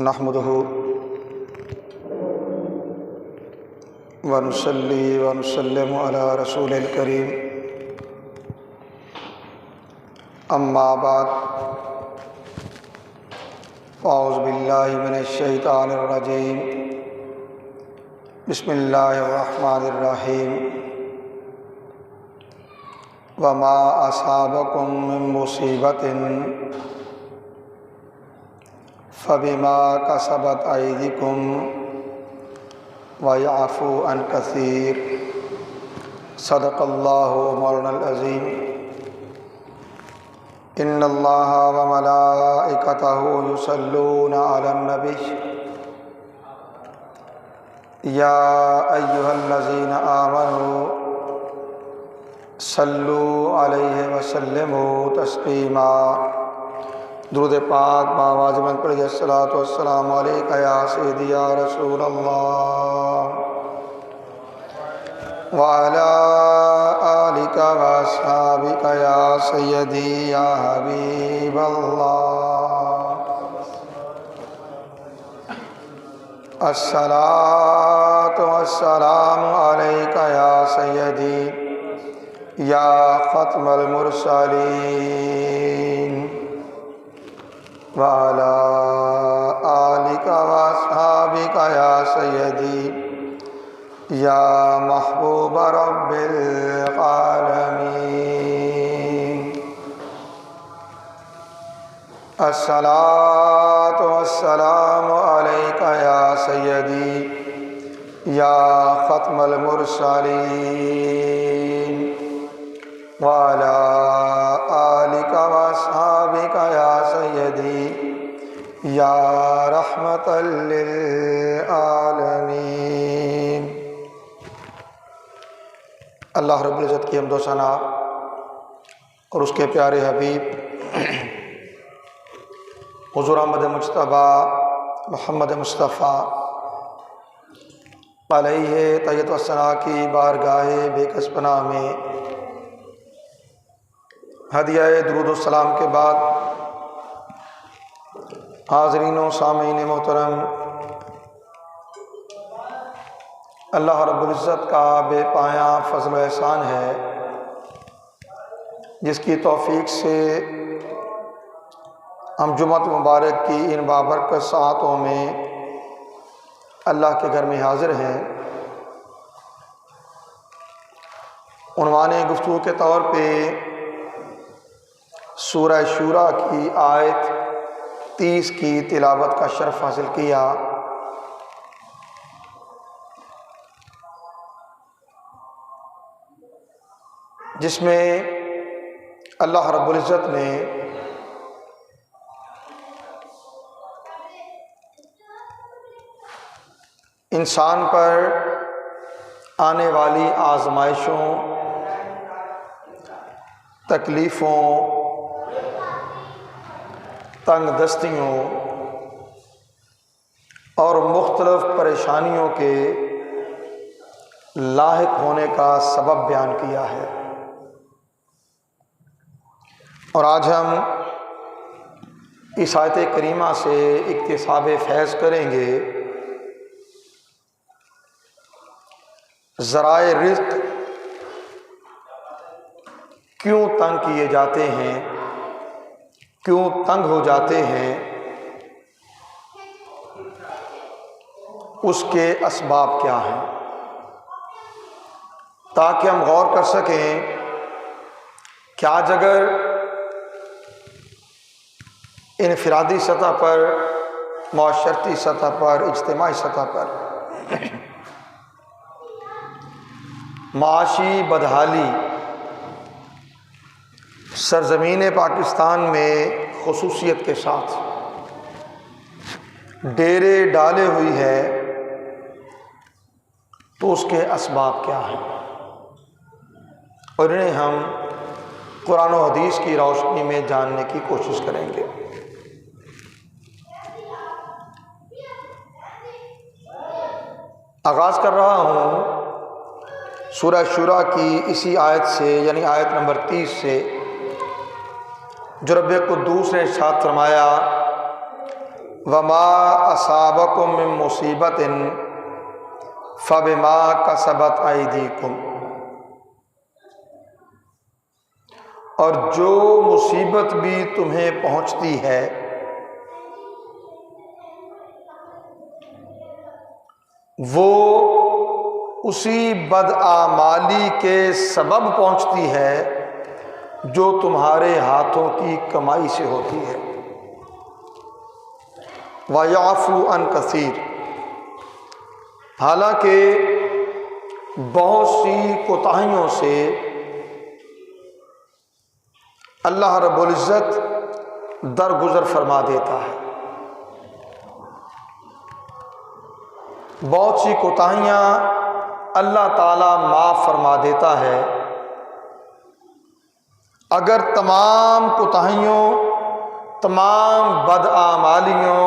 نحمده ونصلي ونسلم على رسول الكريم اما بعد اعوذ باللہ من الشیطان الرجیم بسم اللہ الرحمن الرحیم وما اصابکم من مصیبت فبما کسبت ایدیکم ویعفو عن کثیر صدق اللہ مولانا العظیم ان اللہ وملائکتہ یصلون علی النبی یا ایہا الذین آمنوا صلوا علیہ وسلموا تسلیما۔ درود پاک بآواز بلند پڑھیے، الصلاۃ والسلام علیک یا سیدی یا رسول اللہ وعلی آلک واصحابک یا سیدی یا حبیب اللہ۔ الصلاۃ والسلام علیک یا سیدی یا ختم المرسلین وعلی آلک واصحابک یا سیدی یا محبوب رب العالمین۔ الصلاۃ والسلام علیک یا سیدی یا ختم المرسلین وعلی آلک واصحابک یا سیدی یا رحمۃ للعالمین۔ اللہ رب العزت کی حمد و ثنا اور اس کے پیارے حبیب حضور احمد مجتبیٰ محمد مصطفیٰ علیہ تحیت و ثنا کی بارگاہ بے کس پناہ میں ہدیہ درود و سلام کے بعد حاضرین و سامعین محترم، اللہ رب العزت کا بے پایاں فضل و احسان ہے جس کی توفیق سے ہم جمعہ مبارک کی ان بابرکت ساعتوں میں اللہ کے گھر میں حاضر ہیں۔ عنوان گفتگو کے طور پہ سورہ شورى کی آیت 30 کی تلاوت کا شرف حاصل کیا۔ جس میں اللہ رب العزت نے انسان پر آنے والی آزمائشوں، تکلیفوں، تنگ دستیوں اور مختلف پریشانیوں کے لاحق ہونے کا سبب بیان کیا ہے، اور آج ہم اس آیت کریمہ سے اکتساب فیض کریں گے۔ ذرائع رزق کیوں تنگ کیے جاتے ہیں، کیوں تنگ ہو جاتے ہیں، اس کے اسباب کیا ہیں، تاکہ ہم غور کر سکیں کہ آج اگر انفرادی سطح پر، معاشرتی سطح پر، اجتماعی سطح پر معاشی بدحالی سرزمین پاکستان میں خصوصیت کے ساتھ ڈیرے ڈالے ہوئی ہے، تو اس کے اسباب کیا ہیں، اور انہیں ہم قرآن و حدیث کی روشنی میں جاننے کی کوشش کریں گے۔ آغاز کر رہا ہوں سورہ شورى کی اسی آیت سے، یعنی آیت نمبر 30 سے، جو رب قدوس نے ارشاد فرمایا وما اصابکم من مصیبت فبما کسبت ایدیکم، اور جو مصیبت بھی تمہیں پہنچتی ہے وہ اسی بدعمالی کے سبب پہنچتی ہے جو تمہارے ہاتھوں کی کمائی سے ہوتی ہے۔ وَيَعْفُو عَنْ كَثِيرٍ، حالانکہ بہت سی کوتاہیوں سے اللہ رب العزت درگزر فرما دیتا ہے۔ بہت سی کوتاہیاں اللہ تعالیٰ معاف فرما دیتا ہے۔ اگر تمام کوتاہیوں، تمام بدعمالیوں،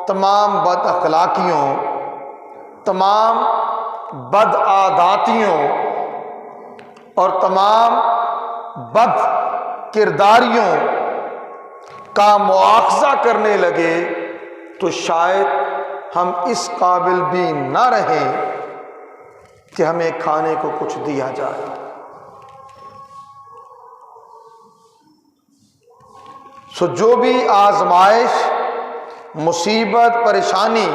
تمام بد اخلاقیوں، تمام بد عاداتیوں اور تمام بد کرداریوں کا مواخذہ کرنے لگے تو شاید ہم اس قابل بھی نہ رہیں کہ ہمیں کھانے کو کچھ دیا جائے۔ سو جو بھی آزمائش، مصیبت، پریشانی،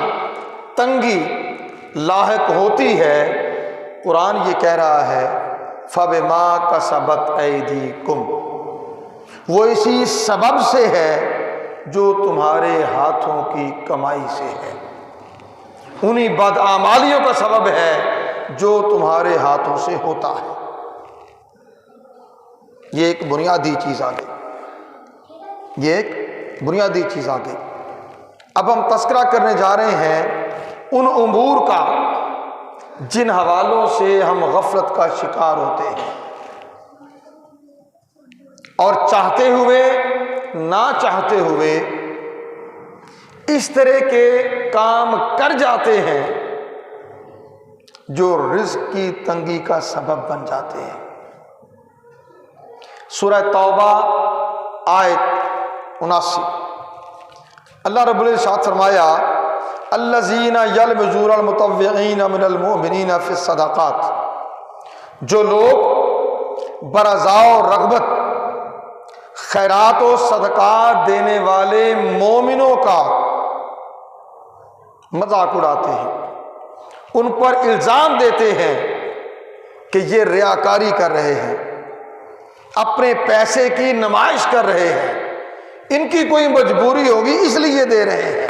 تنگی لاحق ہوتی ہے، قرآن یہ کہہ رہا ہے فَبِمَا كَسَبَتْ أَيْدِيكُمْ، وہ اسی سبب سے ہے جو تمہارے ہاتھوں کی کمائی سے ہے، انہی بدعمالیوں کا سبب ہے جو تمہارے ہاتھوں سے ہوتا ہے۔ یہ ایک بنیادی چیز آ گئی، یہ ایک بنیادی چیز آ گئی۔ اب ہم تذکرہ کرنے جا رہے ہیں ان امور کا جن حوالوں سے ہم غفلت کا شکار ہوتے ہیں اور چاہتے ہوئے نہ چاہتے ہوئے اس طرح کے کام کر جاتے ہیں جو رزق کی تنگی کا سبب بن جاتے ہیں۔ سورہ توبہ آیت 79، اللہ رب العزت فرمایا الذین یلمزون المطوعین من المؤمنین فی الصدقات، جو لوگ برضا و رغبت خیرات و صدقات دینے والے مومنوں کا مذاق اڑاتے ہیں، ان پر الزام دیتے ہیں کہ یہ ریاکاری کر رہے ہیں، اپنے پیسے کی نمائش کر رہے ہیں، ان کی کوئی مجبوری ہوگی اس لیے دے رہے ہیں،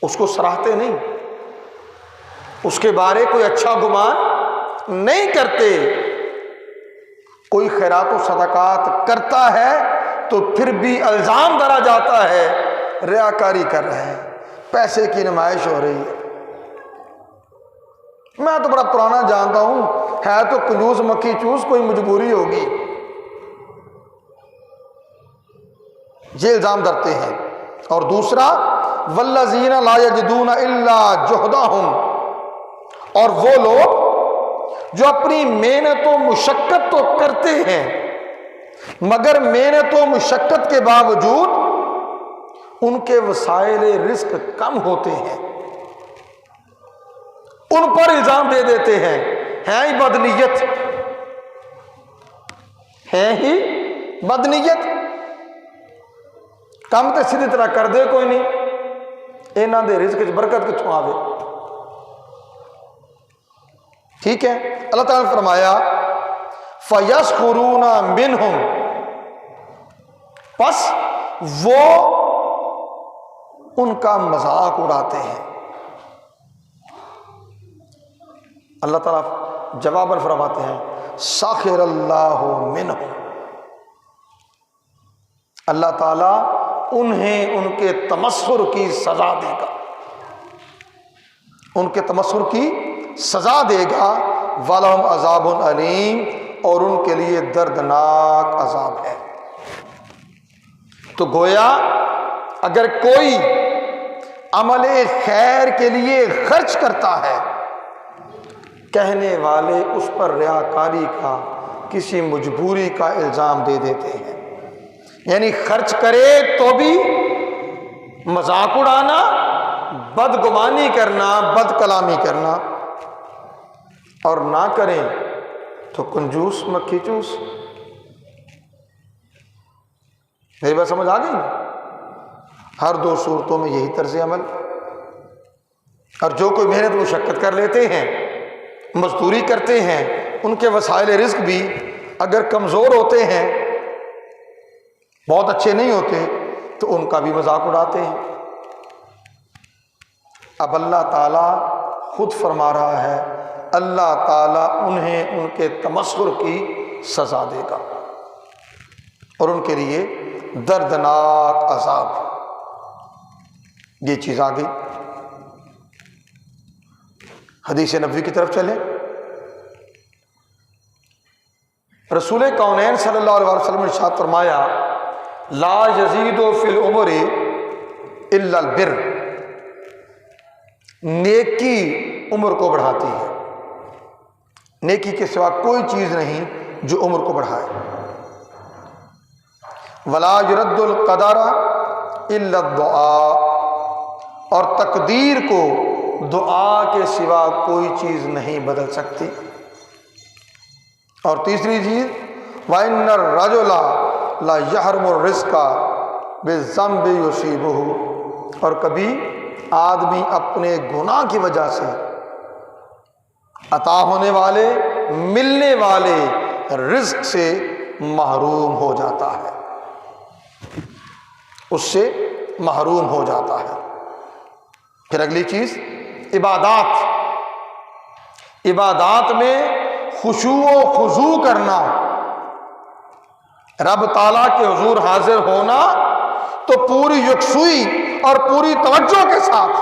اس کو سراہتے نہیں، اس کے بارے کوئی اچھا گمان نہیں کرتے۔ کوئی خیرات و صدقات کرتا ہے تو پھر بھی الزام ڈالا جاتا ہے ریاکاری کر رہے ہیں، پیسے کی نمائش ہو رہی ہے۔ میں تو بڑا پرانا جانتا ہوں، ہے تو کنجوس مکھی چوس، کوئی مجبوری ہوگی، یہ الزام ڈالتے ہیں۔ اور دوسرا والذین لا یجدون الا جہدہم، اور وہ لوگ جو اپنی محنت و مشقت تو کرتے ہیں مگر محنت و مشقت کے باوجود ان کے وسائل رزق کم ہوتے ہیں، ان پر الزام دے دیتے ہیں ہی بدنیت، ہی بدنیت، کم تو سیدھی طرح کر دے کوئی نہیں، انہاں دے رزق وچ برکت کتھوں آوے۔ ٹھیک ہے، اللہ تعالیٰ نے فرمایا فَيَسْخُرُونَ مِنْهُمْ، پس وہ ان کا مذاق اڑاتے ہیں۔ اللہ تعالیٰ جواباً فرماتے ہیں سَخِرَ اللَّهُ مِنْهُمْ، اللہ تعالیٰ انہیں ان کے تمسخر کی سزا دے گا، ان کے تمسخر کی سزا دے گا، وَلَهُمْ عَذَابٌ عَلِيمٌ، اور ان کے لیے دردناک عذاب ہے۔ تو گویا اگر کوئی عمل خیر کے لیے خرچ کرتا ہے، کہنے والے اس پر ریاکاری کا، کسی مجبوری کا الزام دے دیتے ہیں، یعنی خرچ کرے تو بھی مذاق اڑانا، بدگمانی کرنا، بد کلامی کرنا، اور نہ کریں تو کنجوس مکھی چوس۔ میری بات سمجھ آ گئی؟ ہر دو صورتوں میں یہی طرز عمل۔ اور جو کوئی محنت مشقت کر لیتے ہیں، مزدوری کرتے ہیں، ان کے وسائل رزق بھی اگر کمزور ہوتے ہیں، بہت اچھے نہیں ہوتے، تو ان کا بھی مذاق اڑاتے ہیں۔ اب اللہ تعالیٰ خود فرما رہا ہے اللہ تعالیٰ انہیں ان کے تمسخر کی سزا دے گا، اور ان کے لیے دردناک عذاب۔ یہ چیز آ گئی۔ حدیث نبوی کی طرف چلیں۔ رسول کونین صلی اللہ علیہ وسلم نے ارشاد فرمایا لا یزید فی العمر الا البر، نیکی عمر کو بڑھاتی ہے، نیکی کے سوا کوئی چیز نہیں جو عمر کو بڑھائے۔ ولا يرد القدر الا الدعاء، اور تقدیر کو دعا کے سوا کوئی چیز نہیں بدل سکتی۔ اور تیسری چیز وَإِنَّ الرَّجُلَ لَا يَحْرُمُ الرِّزْقَ بِالذَّنبِ يُصِيبُهُ، اور کبھی آدمی اپنے گناہ کی وجہ سے عطا ہونے والے، ملنے والے رزق سے محروم ہو جاتا ہے، اس سے محروم ہو جاتا ہے۔ پھر اگلی چیز عبادات، عبادات میں خشوع و خضوع کرنا، رب تعالیٰ کے حضور حاضر ہونا تو پوری یکسوئی اور پوری توجہ کے ساتھ،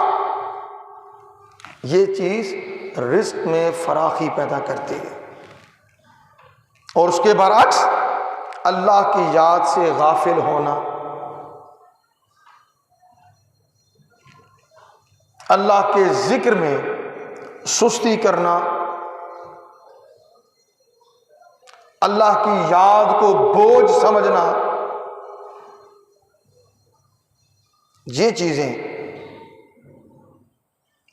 یہ چیز رزق میں فراخی پیدا کرتی ہے۔ اور اس کے برعکس اللہ کی یاد سے غافل ہونا، اللہ کے ذکر میں سستی کرنا، اللہ کی یاد کو بوجھ سمجھنا، یہ چیزیں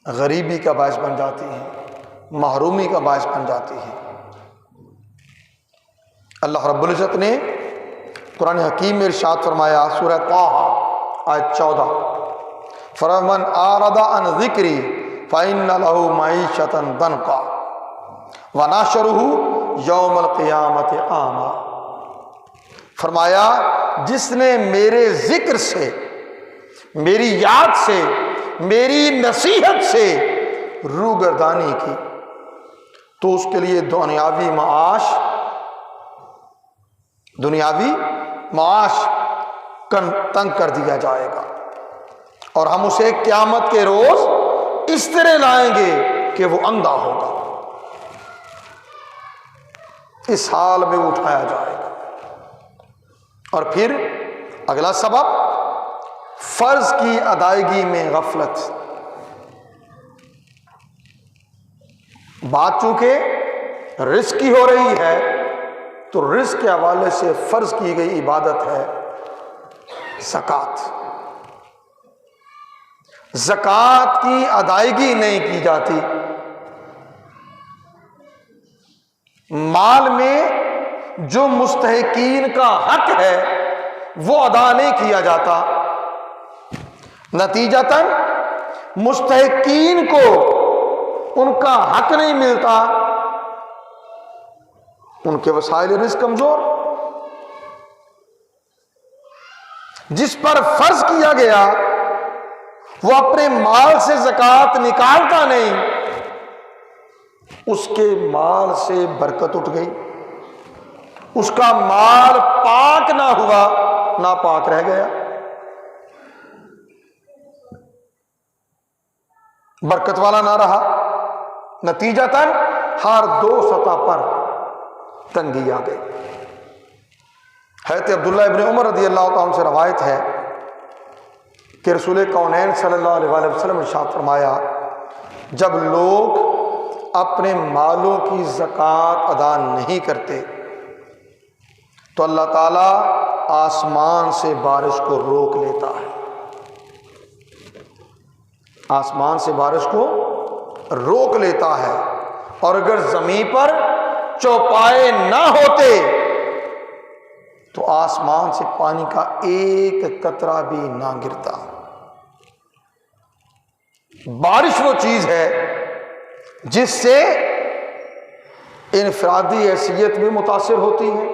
غریبی کا باعث بن جاتی ہیں، محرومی کا باعث بن جاتی ہیں۔ اللہ رب العزت نے قرآن حکیم میں ارشاد فرمایا سورہ طٰہٰ آیت 14 فَمَنْ أَعْرَضَ عَنْ ذِكْرِي فَإِنَّ لَهُ مَعِيشَةً ضَنْكًا وَنَحْشُرُهُ يَوْمَ الْقِيَامَةِ أَعْمَىٰ، فرمایا جس نے میرے ذکر سے، میری یاد سے، میری نصیحت سے روگردانی کی تو اس کے لیے دنیاوی معاش تنگ کر دیا جائے گا، اور ہم اسے قیامت کے روز اس طرح لائیں گے کہ وہ اندھا ہوگا، اس حال میں اٹھایا جائے گا۔ اور پھر اگلا سبب فرض کی ادائیگی میں غفلت۔ بات چونکہ رزق کی ہو رہی ہے تو رزق کے حوالے سے فرض کی گئی عبادت ہے زکوٰۃ۔ زکوٰۃ کی ادائیگی نہیں کی جاتی، مال میں جو مستحقین کا حق ہے وہ ادا نہیں کیا جاتا، نتیجتاً مستحقین کو ان کا حق نہیں ملتا، ان کے وسائل رزق کمزور، جس پر فرض کیا گیا وہ اپنے مال سے زکوٰۃ نکالتا نہیں، اس کے مال سے برکت اٹھ گئی، اس کا مال پاک نہ ہوا، ناپاک رہ گیا، برکت والا نہ رہا، نتیجتاً ہر دو سطح پر تنگی آ گئی۔ حضرت عبداللہ ابن عمر رضی اللہ تعالیٰ عنہ سے روایت ہے کہ رسول کونین صلی اللہ علیہ وآلہ وسلم نے ارشاد فرمایا جب لوگ اپنے مالوں کی زکوٰۃ ادا نہیں کرتے تو اللہ تعالیٰ آسمان سے بارش کو روک لیتا ہے، آسمان سے بارش کو روک لیتا ہے، اور اگر زمین پر چوپائے نہ ہوتے تو آسمان سے پانی کا ایک قطرہ بھی نہ گرتا۔ بارش وہ چیز ہے جس سے انفرادی حیثیت بھی متاثر ہوتی ہے،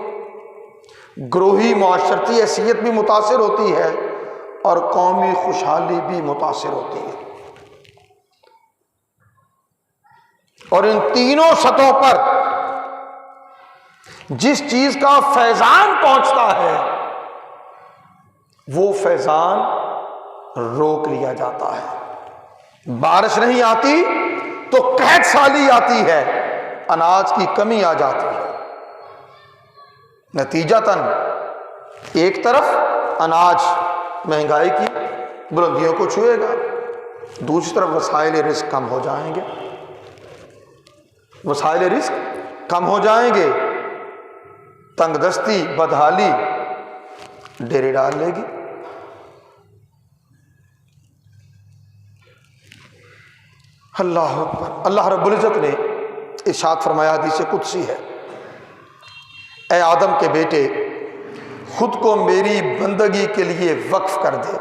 گروہی معاشرتی حیثیت بھی متاثر ہوتی ہے، اور قومی خوشحالی بھی متاثر ہوتی ہے۔ اور ان تینوں سطحوں پر جس چیز کا فیضان پہنچتا ہے وہ فیضان روک لیا جاتا ہے۔ بارش نہیں آتی تو قحط سالی آتی ہے، اناج کی کمی آ جاتی ہے۔ نتیجتاً ایک طرف اناج مہنگائی کی بلندیوں کو چھوئے گا، دوسری طرف وسائل رزق کم ہو جائیں گے، وسائل رزق کم ہو جائیں گے، تنگ دستی بدحالی ڈیرے ڈال لے گی۔ اللہ اکبر۔ اللہ رب العزت نے ارشاد فرمایا، حدیث قدسی ہے، اے آدم کے بیٹے، خود کو میری بندگی کے لیے وقف کر دے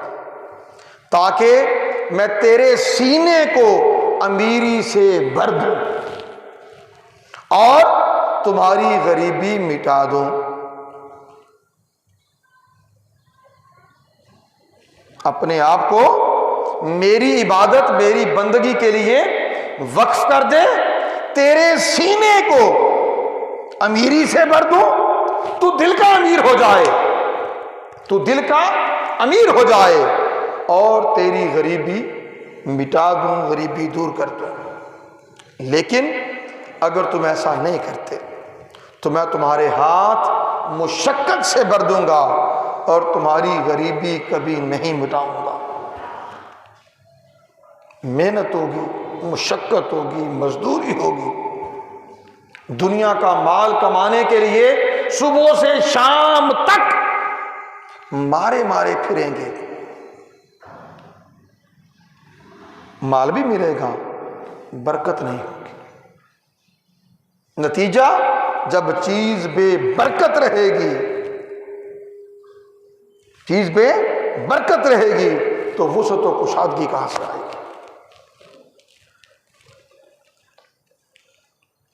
تاکہ میں تیرے سینے کو امیری سے بھر دوں اور تمہاری غریبی مٹا دوں۔ اپنے آپ کو میری عبادت میری بندگی کے لیے وقف کر دے، تیرے سینے کو امیری سے بھر دوں، تو دل کا امیر ہو جائے، تو دل کا امیر ہو جائے، اور تیری غریبی مٹا دوں، غریبی دور کر دوں۔ لیکن اگر تم ایسا نہیں کرتے تو میں تمہارے ہاتھ مشقت سے بھر دوں گا اور تمہاری غریبی کبھی نہیں مٹاؤں گا۔ محنت ہوگی، مشقت ہوگی، مزدوری ہوگی، دنیا کا مال کمانے کے لیے صبح سے شام تک مارے مارے پھریں گے، مال بھی ملے گا، برکت نہیں ہوگی۔ نتیجہ، جب چیز بے برکت رہے گی، چیز بے برکت رہے گی تو وسعت و کشادگی کہاں سے آئے گی؟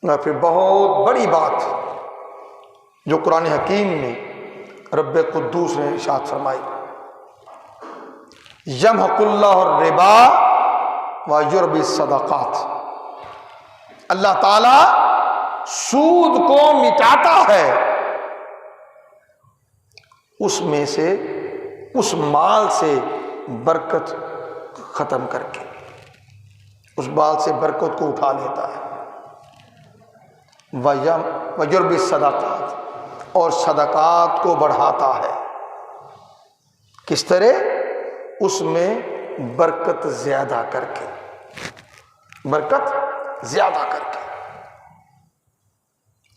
نہ پھر بہت بڑی بات جو قرآن حکیم نے رب قدوس نے ارشاد فرمائی، یمحق اللہ الربا ویربی الصدقات، اللہ تعالی سود کو مٹاتا ہے، اس میں سے اس مال سے برکت ختم کر کے اس مال سے برکت کو اٹھا لیتا ہے۔ ویربی الصدقات، اور صدقات کو بڑھاتا ہے۔ کس طرح؟ اس میں برکت زیادہ کر کے، برکت زیادہ کر کے۔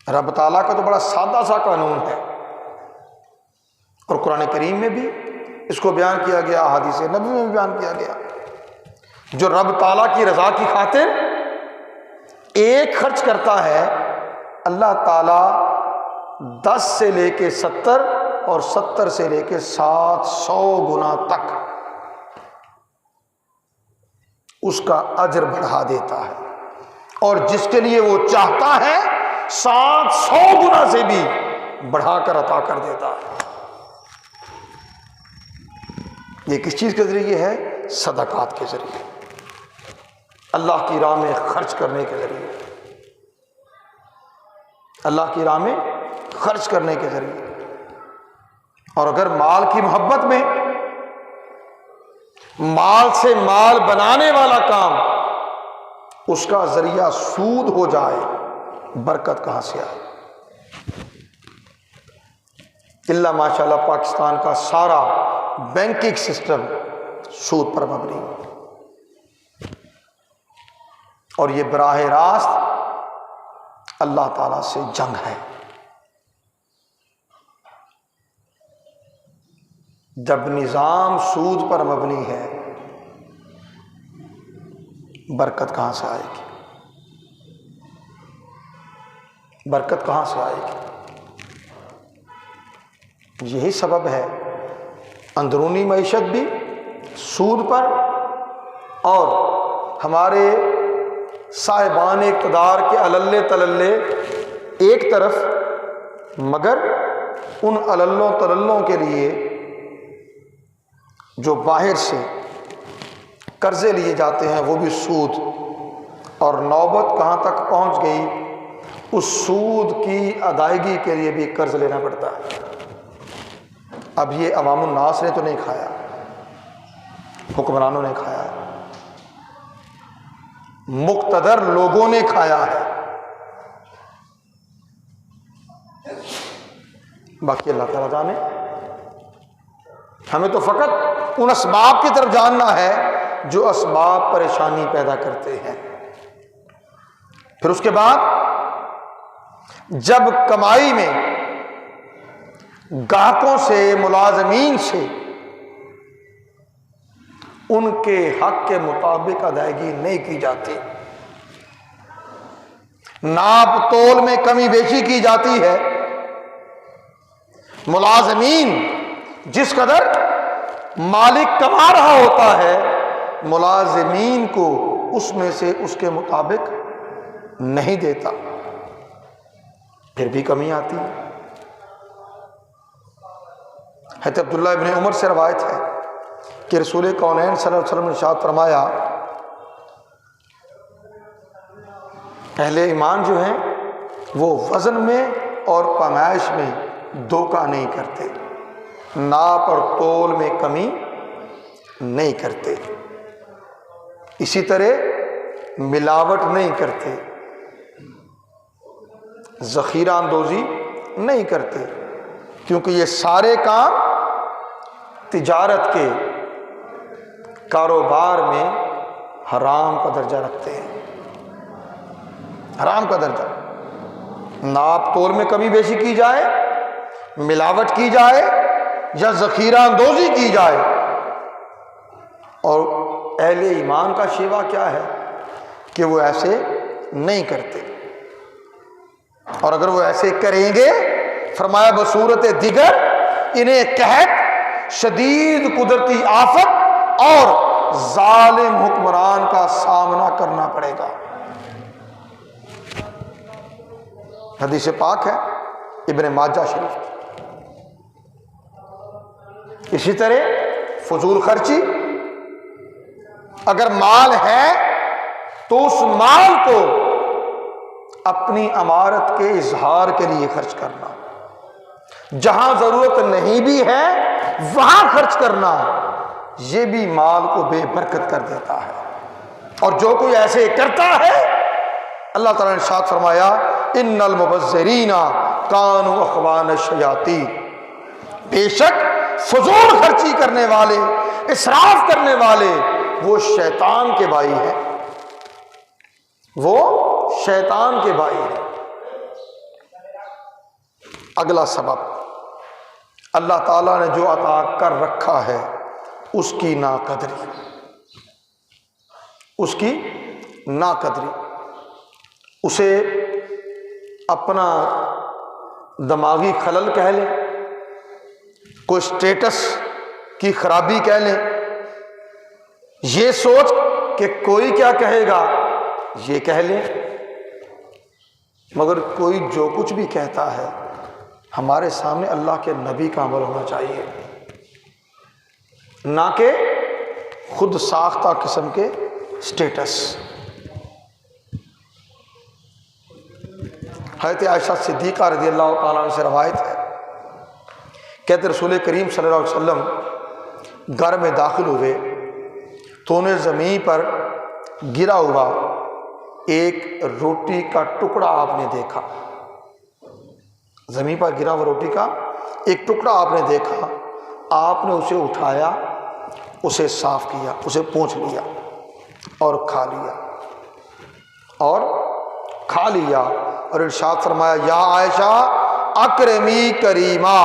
رب تعالیٰ کا تو بڑا سادہ سا قانون ہے، اور قرآن کریم میں بھی اس کو بیان کیا گیا، احادیث نبی میں بھی بیان کیا گیا۔ جو رب تعالیٰ کی رضا کی خاطر ایک خرچ کرتا ہے، اللہ تعالیٰ 10 سے لے کے 70 اور 70 سے لے کے 700 گنا تک اس کا اجر بڑھا دیتا ہے، اور جس کے لیے وہ چاہتا ہے 700 گنا سے بھی بڑھا کر عطا کر دیتا ہے۔ یہ کس چیز کے ذریعے ہے؟ صدقات کے ذریعے، اللہ کی راہ میں خرچ کرنے کے ذریعے، اللہ کی راہ میں خرچ کرنے کے ذریعے۔ اور اگر مال کی محبت میں مال سے مال بنانے والا کام اس کا ذریعہ سود ہو جائے، برکت کہاں سے آئے؟ اللہ ماشاءاللہ پاکستان کا سارا بینکنگ سسٹم سود پر مبنی ہے، اور یہ براہ راست اللہ تعالی سے جنگ ہے۔ جب نظام سود پر مبنی ہے برکت کہاں سے آئے گی؟ برکت کہاں سے آئے گی؟ یہی سبب ہے اندرونی معیشت بھی سود پر، اور ہمارے صاحبان اقتدار کے عللے تللے ایک طرف، مگر ان عللوں تللوں کے لیے جو باہر سے قرضے لیے جاتے ہیں وہ بھی سود، اور نوبت کہاں تک پہنچ گئی، اس سود کی ادائیگی کے لیے بھی قرض لینا پڑتا ہے۔ اب یہ عوام الناس نے تو نہیں کھایا، حکمرانوں نے کھایا ہے، مقتدر لوگوں نے کھایا ہے، باقی اللہ تعالیٰ جانے۔ ہمیں تو فقط ان اسباب کی طرف جاننا ہے جو اسباب پریشانی پیدا کرتے ہیں۔ پھر اس کے بعد جب کمائی میں گاہکوں سے، ملازمین سے ان کے حق کے مطابق ادائیگی نہیں کی جاتی، ناپ تول میں کمی بیشی کی جاتی ہے، ملازمین جس قدر مالک کما رہا ہوتا ہے ملازمین کو اس میں سے اس کے مطابق نہیں دیتا، پھر بھی کمی آتی ہے۔ حضرت عبداللہ ابن عمر سے روایت ہے کہ رسول کونین صلی اللہ علیہ وسلم نے ارشاد فرمایا، اہل ایمان جو ہیں وہ وزن میں اور پیمائش میں دھوکہ نہیں کرتے، ناپ اور تول میں کمی نہیں کرتے، اسی طرح ملاوٹ نہیں کرتے، ذخیرہ اندوزی نہیں کرتے، کیونکہ یہ سارے کام تجارت کے کاروبار میں حرام کا درجہ رکھتے ہیں، حرام کا درجہ۔ ناپ تول میں کمی بیشی کی جائے، ملاوٹ کی جائے یا ذخیرہ اندوزی کی جائے، اور اہل ایمان کا شیوہ کیا ہے کہ وہ ایسے نہیں کرتے، اور اگر وہ ایسے کریں گے فرمایا بصورت دیگر انہیں قحط، شدید قدرتی آفت اور ظالم حکمران کا سامنا کرنا پڑے گا۔ حدیث پاک ہے ابن ماجہ شریف۔ اسی طرح فضول خرچی، اگر مال ہے تو اس مال کو اپنی امارت کے اظہار کے لیے خرچ کرنا، جہاں ضرورت نہیں بھی ہے وہاں خرچ کرنا، یہ بھی مال کو بے برکت کر دیتا ہے۔ اور جو کوئی ایسے کرتا ہے اللہ تعالیٰ نے ارشاد فرمایا ان المبذرین کانوا اخوان الشیاطین، بے شک فضول خرچی کرنے والے، اسراف کرنے والے وہ شیطان کے بھائی ہیں، وہ شیطان کے بھائی ہیں۔ اگلا سبب، اللہ تعالیٰ نے جو عطا کر رکھا ہے اس کی ناقدری، اس کی ناقدری، اسے اپنا دماغی خلل کہہ لیں، کوئی سٹیٹس کی خرابی کہہ لیں، یہ سوچ کہ کوئی کیا کہے گا یہ کہہ لیں، مگر کوئی جو کچھ بھی کہتا ہے ہمارے سامنے اللہ کے نبی کا عمل ہونا چاہیے، نہ کہ خود ساختہ قسم کے سٹیٹس۔ حضرت عائشہ صدیقہ رضی اللہ تعالیٰ عنہ سے روایت ہے، کہتے رسول کریم صلی اللہ علیہ وسلم گھر میں داخل ہوئے تو انہیں زمین پر گرا ہوا ایک روٹی کا ٹکڑا آپ نے دیکھا، زمین پر گرا ہوا روٹی کا ایک ٹکڑا آپ نے دیکھا، آپ نے اسے اٹھایا، اسے صاف کیا، اسے پونچھ لیا اور کھا لیا اور ارشاد فرمایا یا عائشہ اکرمی کریما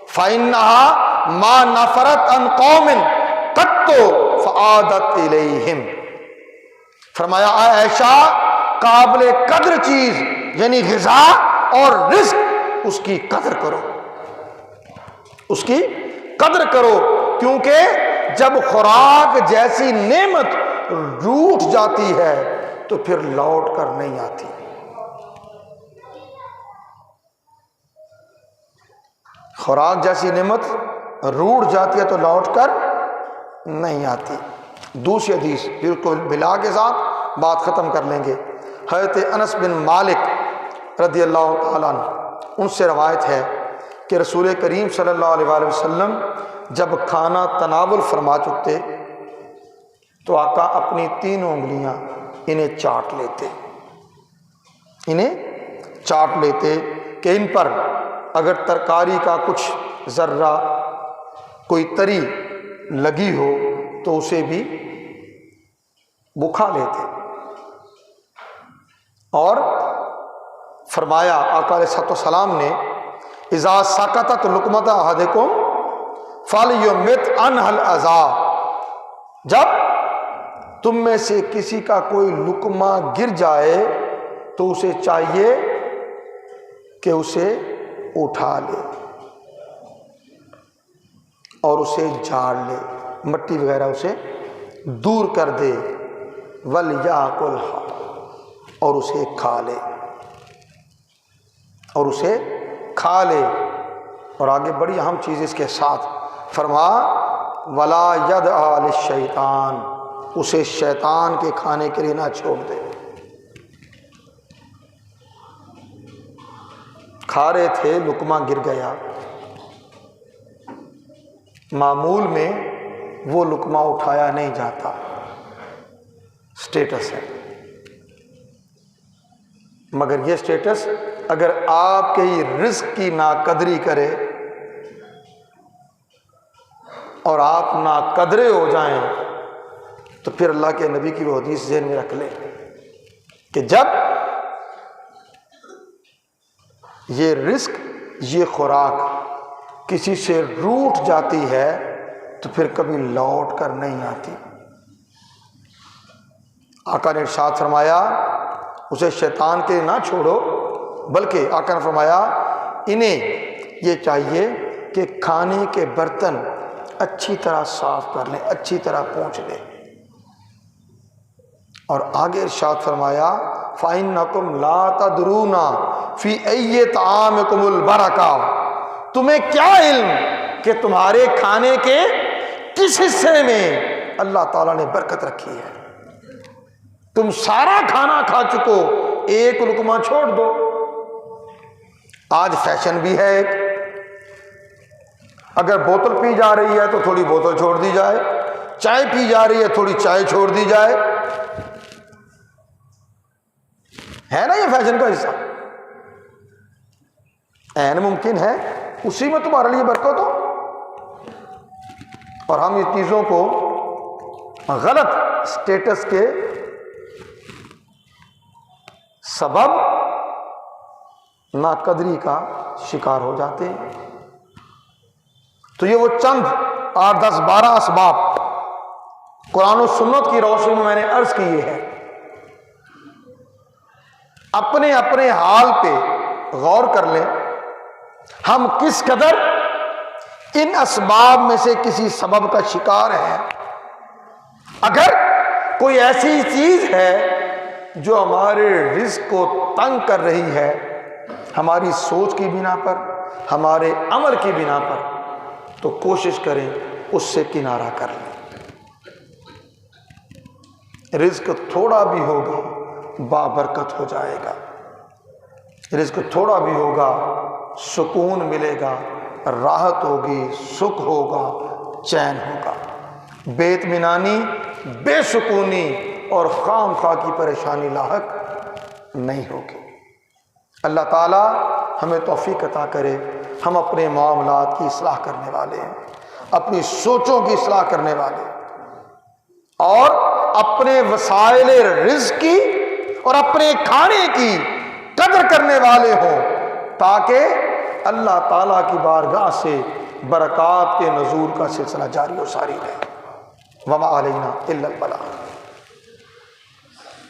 فإنها ما نفرت عن قوم قط فعادت الیہم، فرمایا اے عائشہ قابل قدر چیز یعنی غذا اور رزق اس کی قدر کرو، اس کی قدر کرو، کیونکہ جب خوراک جیسی نعمت روٹھ جاتی ہے تو پھر لوٹ کر نہیں آتی۔ خوراک جیسی نعمت روٹھ جاتی ہے تو لوٹ کر نہیں آتی۔ دوسری حدیث بالکل بلا کے ساتھ بات ختم کر لیں گے۔ حضرت انس بن مالک رضی اللہ تعالیٰ عنہ ان سے روایت ہے کہ رسول کریم صلی اللہ علیہ وآلہ وسلم جب کھانا تناول فرما چکتے تو آقا اپنی تینوں انگلیاں انہیں چاٹ لیتے کہ ان پر اگر ترکاری کا کچھ ذرہ کوئی تری لگی ہو تو اسے بھی وہ کھا لیتے۔ اور فرمایا آقا علیہ السلام نے اذا سقطت لقمۃ احدکم فلیمت عنہ الاذی، جب تم میں سے کسی کا کوئی لقمہ گر جائے تو اسے چاہیے کہ اسے اٹھا لے اور اسے جھاڑ لے، مٹی وغیرہ اسے دور کر دے، وَلْيَأْكُلْهَا، اور اسے کھا لے۔ اور آگے بڑی اہم چیز اس کے ساتھ فرما وَلَا يَدْعَ لِلشَّيْطَانِ، اسے شیطان کے کھانے کے لیے نہ چھوڑ دے۔ کھا رہے تھے، لقمہ گر گیا، معمول میں وہ لقمہ اٹھایا نہیں جاتا، سٹیٹس ہے، مگر یہ سٹیٹس اگر آپ کے رزق کی ناقدری کرے اور آپ ناقدرے ہو جائیں تو پھر اللہ کے نبی کی وہ حدیث ذہن میں رکھ لیں کہ جب یہ رزق، یہ خوراک کسی سے روٹھ جاتی ہے تو پھر کبھی لوٹ کر نہیں آتی۔ آقا نے ارشاد فرمایا اسے شیطان کے نہ چھوڑو، بلکہ آقا نے فرمایا انہیں یہ چاہیے کہ کھانے کے برتن اچھی طرح صاف کر لیں، اچھی طرح پونچھ لیں۔ اور آگے ارشاد فرمایا فَإِنَّكُمْ لَا تَدْرُونَ فِي أَيِّ طَعَامِكُمُ الْبَرَكَةُ، تمہیں کیا علم کہ تمہارے کھانے کے کس حصے میں اللہ تعالیٰ نے برکت رکھی ہے۔ تم سارا کھانا کھا چکو، ایک لقمہ چھوڑ دو۔ آج فیشن بھی ہے ایک، اگر بوتل پی جا رہی ہے تو تھوڑی بوتل چھوڑ دی جائے، چائے پی جا رہی ہے تھوڑی چائے چھوڑ دی جائے، ہے نا یہ فیشن کا حصہ؟ این ممکن ہے اسی میں تمہارے لیے برکت ہو، اور ہم اس چیزوں کو غلط سٹیٹس کے سبب ناقدری کا شکار ہو جاتے ہیں۔ تو یہ وہ چند 8 10 12 اسباب قرآن و سنت کی روشنی میں نے عرض کیے ہیں۔ اپنے اپنے حال پہ غور کر لیں، ہم کس قدر ان اسباب میں سے کسی سبب کا شکار ہیں۔ اگر کوئی ایسی چیز ہے جو ہمارے رزق کو تنگ کر رہی ہے، ہماری سوچ کی بنا پر، ہمارے عمل کی بنا پر، تو کوشش کریں اس سے کنارہ کر لیں۔ رزق تھوڑا بھی ہوگا بابرکت ہو جائے گا، رزق تھوڑا بھی ہوگا سکون ملے گا، راحت ہوگی، سکھ ہوگا، چین ہوگا، بے اطمینانی، بے سکونی اور خام خواہ کی پریشانی لاحق نہیں ہوگی۔ اللہ تعالی ہمیں توفیق عطا کرے، ہم اپنے معاملات کی اصلاح کرنے والے ہیں، اپنی سوچوں کی اصلاح کرنے والے ہیں، اور اپنے وسائل رزق کی اور اپنے کھانے کی قدر کرنے والے ہوں، تاکہ اللہ تعالیٰ کی بارگاہ سے برکات کے نزول کا سلسلہ جاری و ساری رہے۔ وما علینا الا البلاغ۔